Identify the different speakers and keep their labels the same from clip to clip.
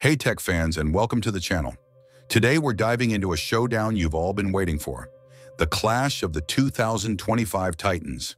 Speaker 1: Hey tech fans, and welcome to the channel. Today we're diving into a showdown you've all been waiting for, the clash of the 2025 Titans.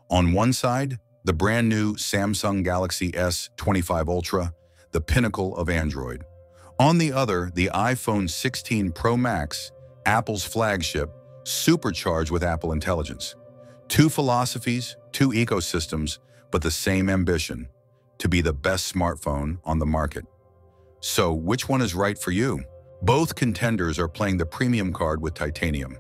Speaker 1: On one side, the brand new Samsung Galaxy S25 Ultra, the pinnacle of Android. On the other, the iPhone 16 Pro Max, Apple's flagship, supercharged with Apple Intelligence. Two philosophies, two ecosystems, but the same ambition, to be the best smartphone on the market. So, which one is right for you? Both contenders are playing the premium card with titanium.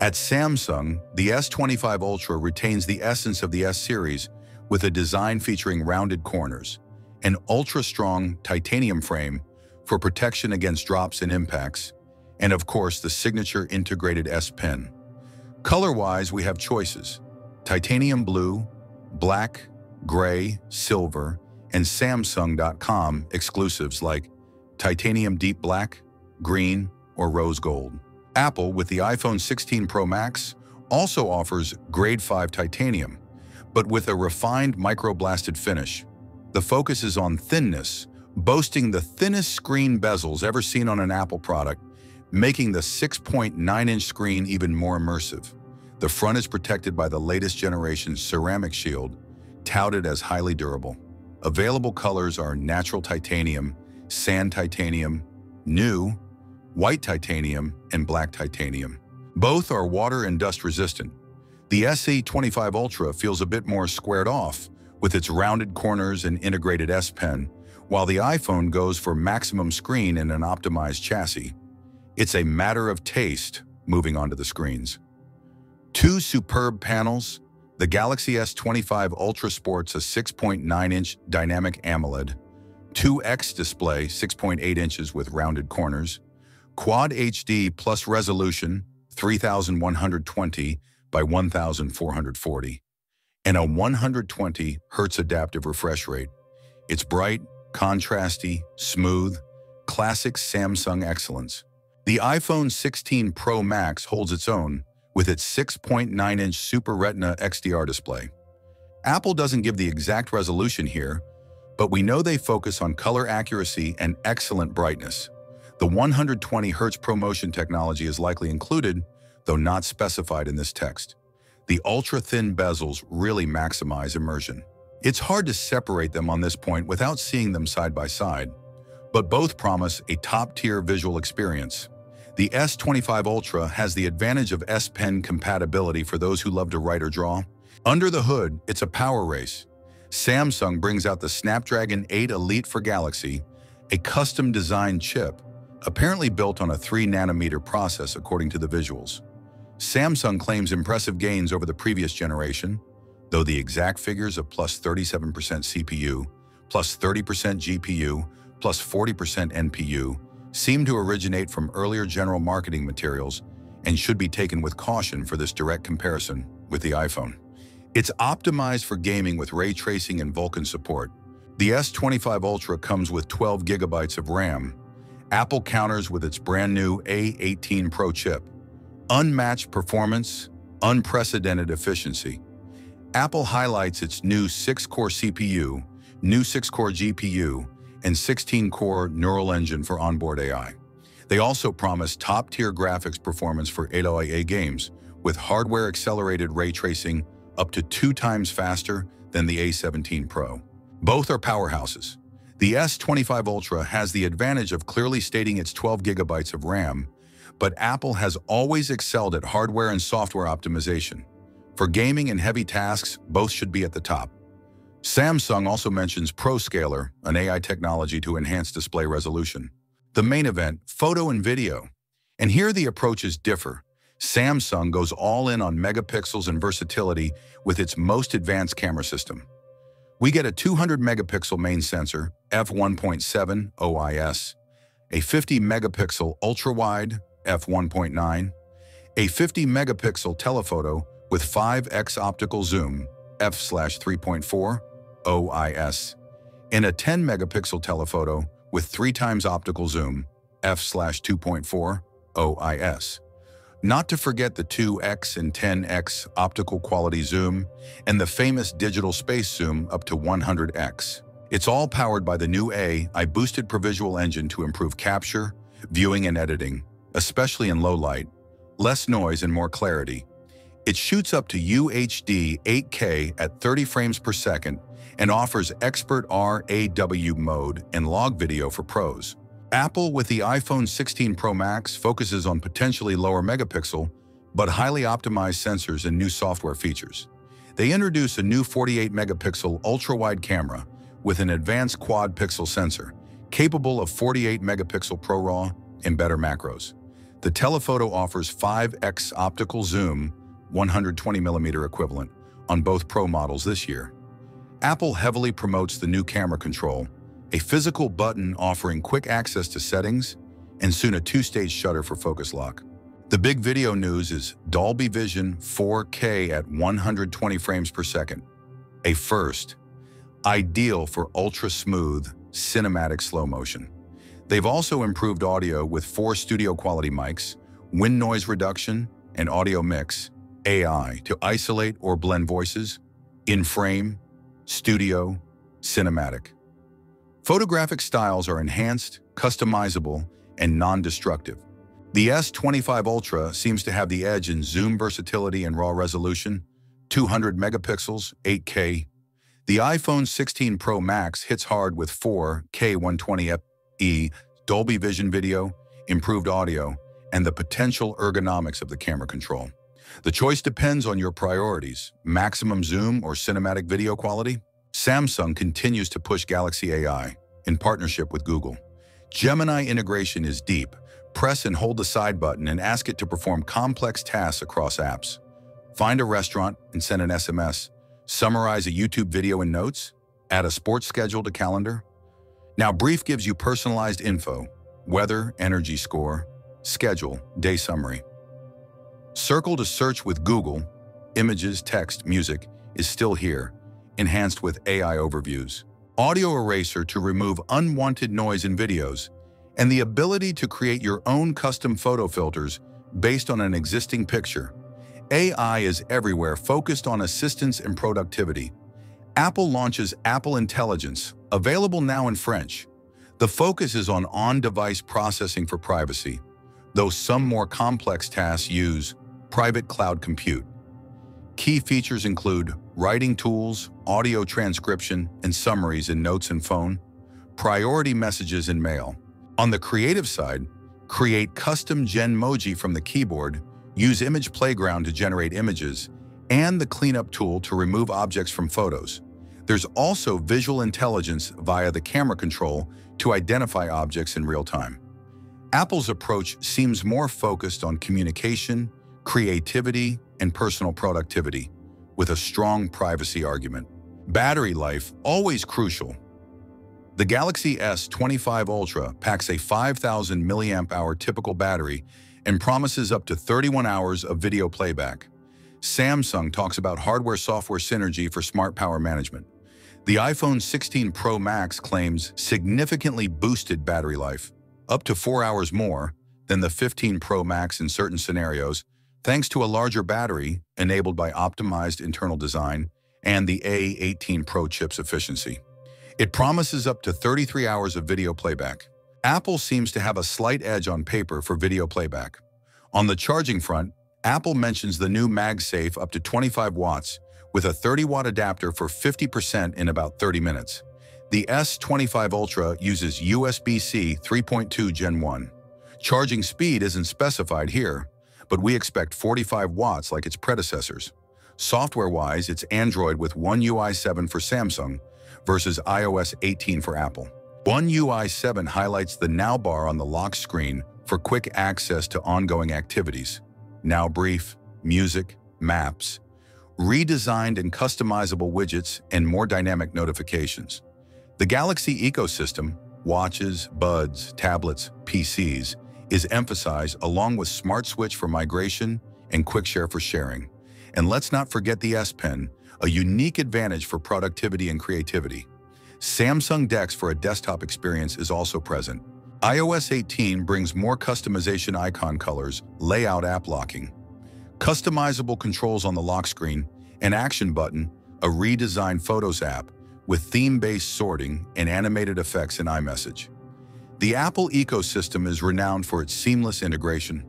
Speaker 1: At Samsung, the S25 Ultra retains the essence of the S series with a design featuring rounded corners, an ultra-strong titanium frame for protection against drops and impacts, and of course the signature integrated S Pen. Color-wise, we have choices: titanium blue, black, gray, silver, and Samsung.com exclusives like titanium deep black, green, or rose gold. Apple, with the iPhone 16 Pro Max, also offers grade 5 titanium, but with a refined microblasted finish. The focus is on thinness, boasting the thinnest screen bezels ever seen on an Apple product, making the 6.9-inch screen even more immersive. The front is protected by the latest generation ceramic shield, touted as highly durable. Available colors are natural titanium, sand titanium, new, white titanium, and black titanium. Both are water and dust resistant. The S25 Ultra feels a bit more squared off with its rounded corners and integrated S Pen, while the iPhone goes for maximum screen and an optimized chassis. It's a matter of taste moving onto the screens. Two superb panels. The Galaxy S25 Ultra sports a 6.9-inch dynamic AMOLED, 2X display 6.8 inches with rounded corners, Quad HD plus resolution 3120 by 1440, and a 120 Hz adaptive refresh rate. It's bright, contrasty, smooth, classic Samsung excellence. The iPhone 16 Pro Max holds its own with its 6.9-inch Super Retina XDR display. Apple doesn't give the exact resolution here, but we know they focus on color accuracy and excellent brightness. The 120 Hz ProMotion technology is likely included, though not specified in this text. The ultra-thin bezels really maximize immersion. It's hard to separate them on this point without seeing them side by side, but both promise a top-tier visual experience. The S25 Ultra has the advantage of S Pen compatibility for those who love to write or draw. Under the hood, it's a power race. Samsung brings out the Snapdragon 8 Elite for Galaxy, a custom-designed chip, apparently built on a 3-nanometer process according to the visuals. Samsung claims impressive gains over the previous generation, though the exact figures of plus 37% CPU, plus 30% GPU, plus 40% NPU, seem to originate from earlier general marketing materials and should be taken with caution for this direct comparison with the iPhone. It's optimized for gaming with ray tracing and Vulkan support. The S25 Ultra comes with 12 GB of RAM. Apple counters with its brand new A18 Pro chip. Unmatched performance, unprecedented efficiency. Apple highlights its new 6-core CPU, new 6-core GPU, and 16-core neural engine for onboard AI. They also promise top-tier graphics performance for AAA games, with hardware-accelerated ray tracing up to 2 times faster than the A17 Pro. Both are powerhouses. The S25 Ultra has the advantage of clearly stating its 12 GB of RAM, but Apple has always excelled at hardware and software optimization. For gaming and heavy tasks, both should be at the top. Samsung also mentions ProScaler, an AI technology to enhance display resolution. The main event, photo and video. And here the approaches differ. Samsung goes all in on megapixels and versatility with its most advanced camera system. We get a 200-megapixel main sensor, f1.7 OIS, a 50-megapixel ultra-wide, f1.9, a 50-megapixel telephoto with 5x optical zoom, f/3.4 OIS, and a 10-megapixel telephoto with 3 times optical zoom, f/2.4 OIS. Not to forget the 2x and 10x optical quality zoom and the famous digital space zoom up to 100x. It's all powered by the new AI boosted ProVisual engine to improve capture, viewing, and editing, especially in low light, less noise, and more clarity. It shoots up to UHD 8K at 30 frames per second and offers expert RAW mode and log video for pros. Apple, with the iPhone 16 Pro Max, focuses on potentially lower megapixel but highly optimized sensors and new software features. They introduce a new 48-megapixel ultra-wide camera with an advanced quad-pixel sensor, capable of 48-megapixel ProRAW and better macros. The telephoto offers 5x optical zoom, 120mm equivalent, on both Pro models this year. Apple heavily promotes the new camera control, a physical button offering quick access to settings, and soon a two-stage shutter for focus lock. The big video news is Dolby Vision 4K at 120 frames per second, a first, ideal for ultra-smooth, cinematic slow motion. They've also improved audio with 4 studio-quality mics, wind noise reduction, and audio mix, AI, to isolate or blend voices, in-frame, studio, cinematic. Photographic styles are enhanced, customizable, and non-destructive. The S25 Ultra seems to have the edge in zoom versatility and raw resolution, 200 megapixels, 8K. The iPhone 16 Pro Max hits hard with 4K 120p Dolby Vision video, improved audio, and the potential ergonomics of the camera control. The choice depends on your priorities: maximum zoom or cinematic video quality. Samsung continues to push Galaxy AI in partnership with Google. Gemini integration is deep. Press and hold the side button and ask it to perform complex tasks across apps. Find a restaurant and send an SMS. Summarize a YouTube video in notes. Add a sports schedule to calendar. Now Brief gives you personalized info: weather, energy score, schedule, day summary. Circle to search with Google, images, text, music is still here, enhanced with AI overviews. Audio eraser to remove unwanted noise in videos, and the ability to create your own custom photo filters based on an existing picture. AI is everywhere, focused on assistance and productivity. Apple launches Apple Intelligence, available now in French. The focus is on on-device processing for privacy, though some more complex tasks use private cloud compute. Key features include writing tools, audio transcription, and summaries in notes and phone, priority messages in mail. On the creative side, create custom Genmoji from the keyboard, use Image Playground to generate images, and the cleanup tool to remove objects from photos. There's also visual intelligence via the camera control to identify objects in real time. Apple's approach seems more focused on communication, creativity, and personal productivity, with a strong privacy argument. Battery life, always crucial. The Galaxy S25 Ultra packs a 5,000 mAh typical battery and promises up to 31 hours of video playback. Samsung talks about hardware-software synergy for smart power management. The iPhone 16 Pro Max claims significantly boosted battery life, up to 4 hours more than the 15 Pro Max in certain scenarios, thanks to a larger battery enabled by optimized internal design and the A18 Pro chip's efficiency. It promises up to 33 hours of video playback. Apple seems to have a slight edge on paper for video playback. On the charging front, Apple mentions the new MagSafe up to 25 watts with a 30-watt adapter for 50% in about 30 minutes. The S25 Ultra uses USB-C 3.2 Gen 1. Charging speed isn't specified here, but we expect 45 watts like its predecessors. Software-wise, it's Android with One UI 7 for Samsung versus iOS 18 for Apple. One UI 7 highlights the Now bar on the lock screen for quick access to ongoing activities. Now Brief, music, maps, redesigned and customizable widgets, and more dynamic notifications. The Galaxy ecosystem, watches, buds, tablets, PCs, is emphasized along with Smart Switch for migration and Quick Share for sharing. And let's not forget the S Pen, a unique advantage for productivity and creativity. Samsung DeX for a desktop experience is also present. iOS 18 brings more customization icon colors, layout app locking, customizable controls on the lock screen, an action button, a redesigned Photos app, with theme-based sorting and animated effects in iMessage. The Apple ecosystem is renowned for its seamless integration.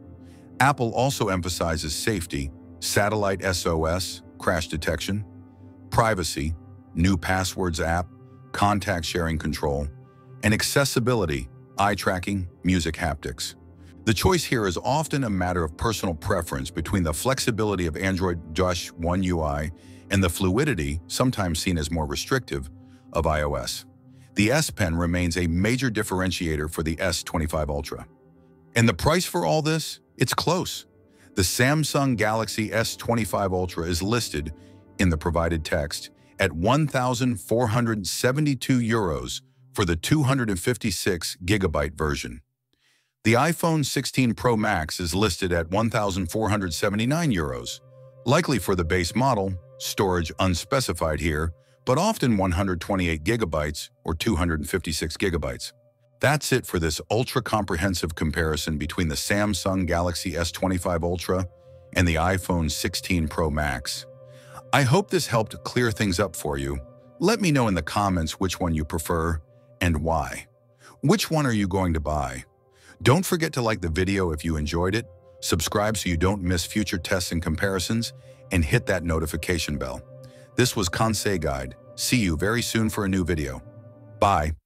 Speaker 1: Apple also emphasizes safety, satellite SOS, crash detection, privacy, new passwords app, contact sharing control, and accessibility, eye tracking, music haptics. The choice here is often a matter of personal preference between the flexibility of Android One UI and the fluidity, sometimes seen as more restrictive, of iOS. The S Pen remains a major differentiator for the S25 Ultra. And the price for all this? It's close. The Samsung Galaxy S25 Ultra is listed, in the provided text, at €1,472 for the 256GB version. The iPhone 16 Pro Max is listed at €1,479, likely for the base model, storage unspecified here, but often 128GB or 256GB. That's it for this ultra-comprehensive comparison between the Samsung Galaxy S25 Ultra and the iPhone 16 Pro Max. I hope this helped clear things up for you. Let me know in the comments which one you prefer and why. Which one are you going to buy? Don't forget to like the video if you enjoyed it, subscribe so you don't miss future tests and comparisons, and hit that notification bell. This was Conseil Guide. See you very soon for a new video. Bye.